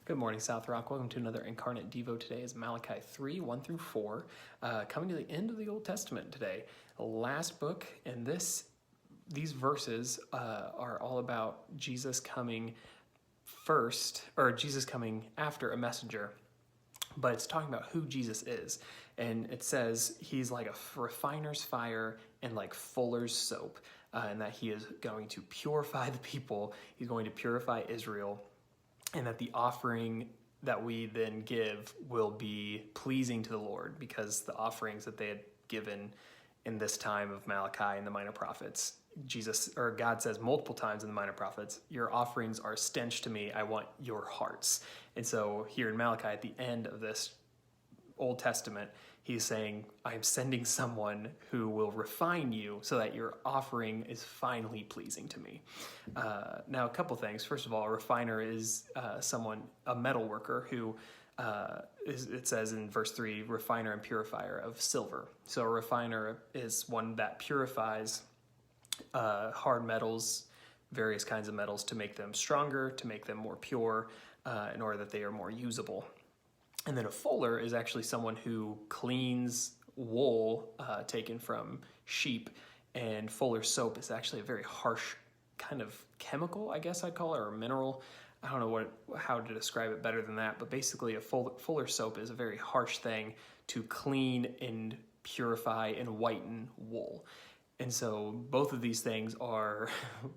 Good morning, South Rock. Welcome to another Incarnate Devo. Today is Malachi 3, 1 through 4, coming to the end of the Old Testament today. The last book, and these verses are all about Jesus coming first, or Jesus coming after a messenger, but it's talking about who Jesus is. And it says he's like a refiner's fire and like fuller's soap, and that he is going to purify the people. He's going to purify Israel, and that the offering that we then give will be pleasing to the Lord, because the offerings that they had given in this time of Malachi and the minor prophets, God says multiple times in the minor prophets, your offerings are a stench to me. I want your hearts. And so here in Malachi, at the end of this Old Testament, he's saying, I'm sending someone who will refine you so that your offering is finally pleasing to me. Now, a couple things. First of all, a refiner is a metal worker who it says in verse 3, refiner and purifier of silver. So a refiner is one that purifies hard metals, various kinds of metals, to make them stronger, to make them more pure, in order that they are more usable. And then a fuller is actually someone who cleans wool taken from sheep, and fuller's soap is actually a very harsh kind of chemical, I guess I'd call it, or mineral. I don't know how to describe it better than that, but basically a fuller's soap is a very harsh thing to clean and purify and whiten wool. And so both of these things are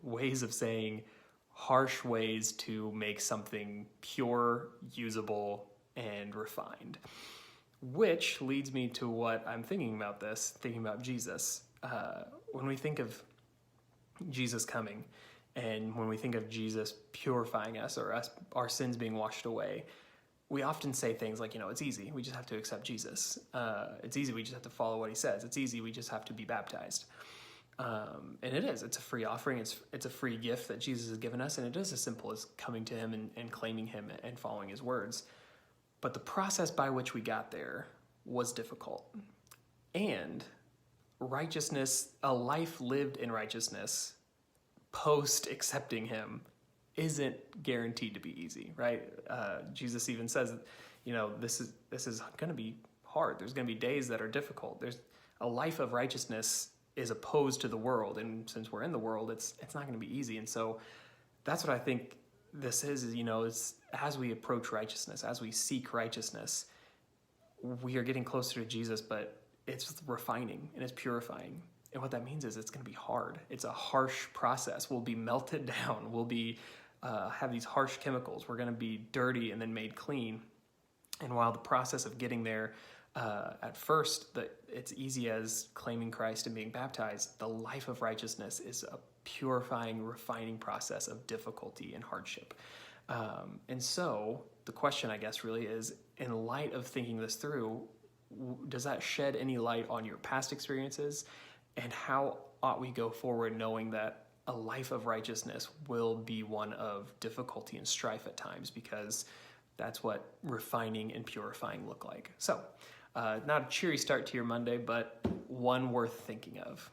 ways of saying harsh ways to make something pure, usable, and refined, which leads me to what I'm thinking about Jesus. When we think of Jesus coming, and when we think of Jesus purifying us, or our sins being washed away, we often say things like, it's easy. We just have to accept Jesus. It's easy. We just have to follow what he says. It's easy. We just have to be baptized. And it is. It's a free offering. It's a free gift that Jesus has given us, and it is as simple as coming to him and claiming him and following his words. But the process by which we got there was difficult. And righteousness, a life lived in righteousness post accepting him, isn't guaranteed to be easy, right? Jesus even says, this is going to be hard. There's going to be days that are difficult. There's a life of righteousness is opposed to the world, and since we're in the world, it's not going to be easy. And so that's what I think this is as we approach righteousness, as we seek righteousness, we are getting closer to Jesus, but it's refining and it's purifying. And what that means is it's going to be hard. It's a harsh process. We'll be melted down. We'll be have these harsh chemicals. We're going to be dirty and then made clean. And while the process of getting there, at first, it's easy as claiming Christ and being baptized, the life of righteousness is a purifying, refining process of difficulty and hardship. And so the question, I guess, really is, in light of thinking this through, does that shed any light on your past experiences? And how ought we go forward knowing that a life of righteousness will be one of difficulty and strife at times, because that's what refining and purifying look like. So, not a cheery start to your Monday, but one worth thinking of.